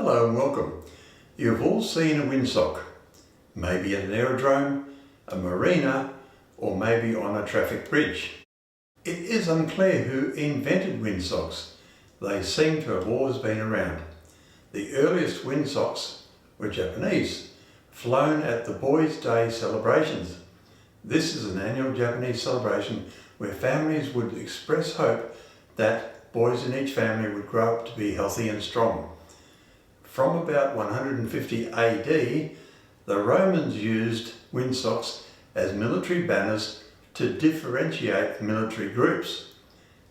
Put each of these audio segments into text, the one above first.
Hello and welcome. You've all seen a windsock, maybe at an aerodrome, a marina, or maybe on a traffic bridge. It is unclear who invented windsocks. They seem to have always been around. The earliest windsocks were Japanese, flown at the Boys' Day celebrations. This is an annual Japanese celebration where families would express hope that boys in each family would grow up to be healthy and strong. From about 150 AD, the Romans used windsocks as military banners to differentiate military groups.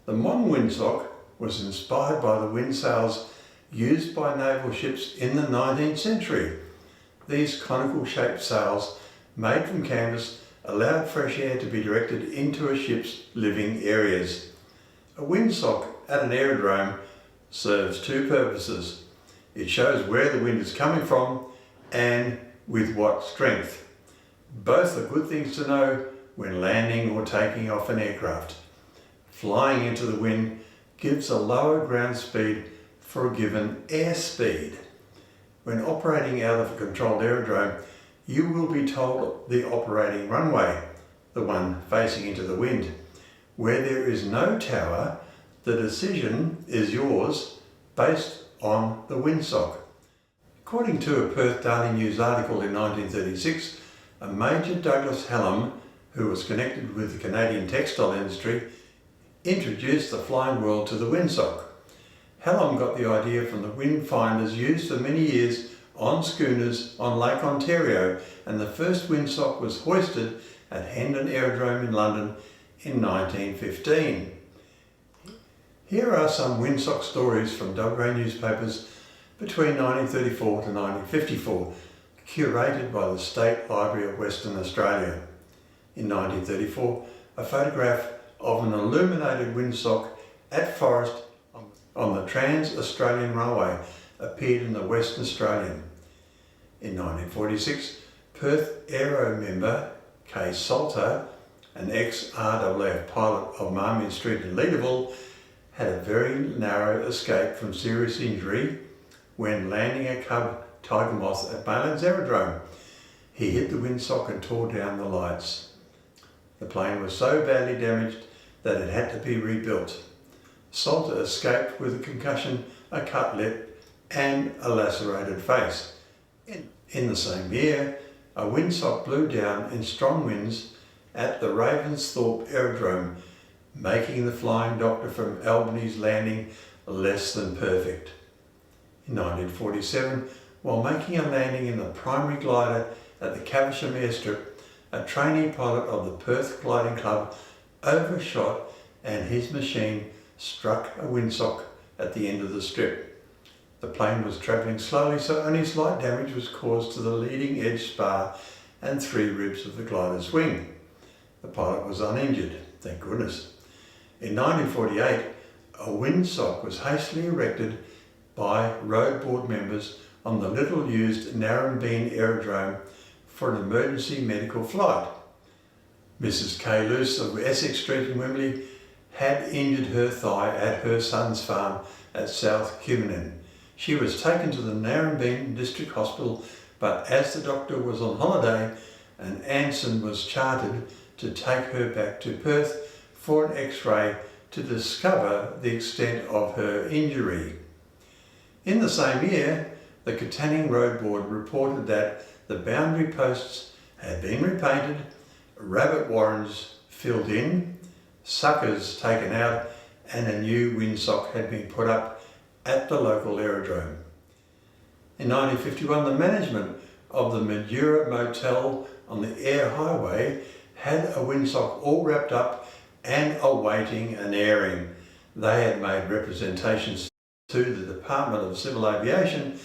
The modern windsock was inspired by the windsails used by naval ships in the 19th century. These conical shaped sails, made from canvas, allowed fresh air to be directed into a ship's living areas. A windsock at an aerodrome serves two purposes. It shows where the wind is coming from and with what strength. Both are good things to know when landing or taking off an aircraft. Flying into the wind gives a lower ground speed for a given airspeed. When operating out of a controlled aerodrome, you will be told the operating runway, the one facing into the wind. Where there is no tower, the decision is yours based on the windsock. According to a Perth Daily News article in 1936, a Major Douglas Hallam, who was connected with the Canadian textile industry, introduced the flying world to the windsock. Hallam got the idea from the wind finders used for many years on schooners on Lake Ontario, and the first windsock was hoisted at Hendon Aerodrome in London in 1915. Here are some windsock stories from WA newspapers between 1934 to 1954, curated by the State Library of Western Australia. In 1934, a photograph of an illuminated windsock at Forest on the Trans-Australian Railway appeared in the Western Australian. In 1946, Perth Aero member Kay Salter, an ex-RAAF pilot of Marmion Street in Leederville, had a very narrow escape from serious injury when landing a cub tiger moth at Maylands Aerodrome. He hit the windsock and tore down the lights. The plane was so badly damaged that it had to be rebuilt. Salter escaped with a concussion, a cut lip and a lacerated face. In the same year, a windsock blew down in strong winds at the Ravensthorpe Aerodrome, making the Flying Doctor from Albany's landing less than perfect. In 1947, while making a landing in the primary glider at the Caversham airstrip, a trainee pilot of the Perth Gliding Club overshot and his machine struck a windsock at the end of the strip. The plane was travelling slowly, so only slight damage was caused to the leading edge spar and 3 ribs of the glider's wing. The pilot was uninjured, thank goodness. In 1948, a windsock was hastily erected by road board members on the little-used Narrabeen Aerodrome for an emergency medical flight. Mrs. Kay Luce of Essex Street in Wembley had injured her thigh at her son's farm at South Cumanan. She was taken to the Narrabeen District Hospital, but as the doctor was on holiday, an Anson was chartered to take her back to Perth for an X-ray to discover the extent of her injury. In the same year, the Katanning Road Board reported that the boundary posts had been repainted, rabbit warrens filled in, suckers taken out, and a new windsock had been put up at the local aerodrome. In 1951, the management of the Madura Motel on the Air Highway had a windsock all wrapped up and awaiting an airing. They had made representations to the Department of Civil Aviation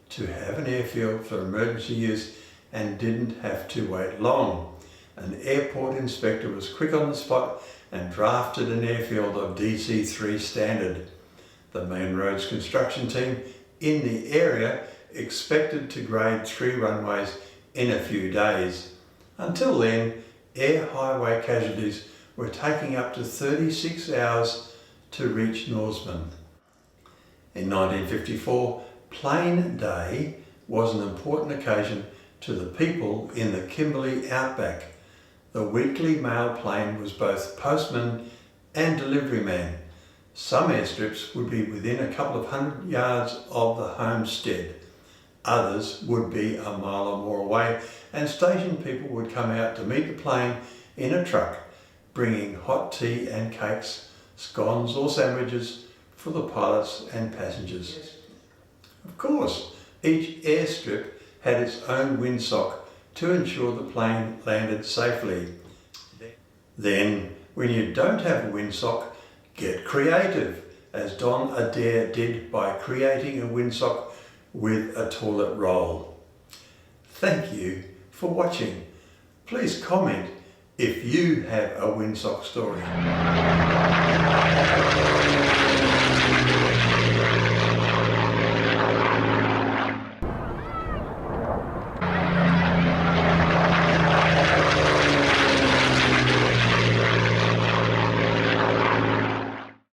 to have an airfield for emergency use and didn't have to wait long. An airport inspector was quick on the spot and drafted an airfield of DC-3 standard. The main roads construction team in the area expected to grade 3 runways in a few days. Until then, air highway casualties were taking up to 36 hours to reach Norseman. In 1954, Plane Day was an important occasion to the people in the Kimberley outback. The weekly mail plane was both postman and delivery man. Some airstrips would be within a couple of 100 yards of the homestead. Others would be a mile or more away, and station people would come out to meet the plane in a truck, bringing hot tea and cakes, scones or sandwiches for the pilots and passengers. Of course, each airstrip had its own windsock to ensure the plane landed safely. Then, when you don't have a windsock, get creative, as Don Adair did by creating a windsock with a toilet roll. Thank you for watching. Please comment if you have a windsock story.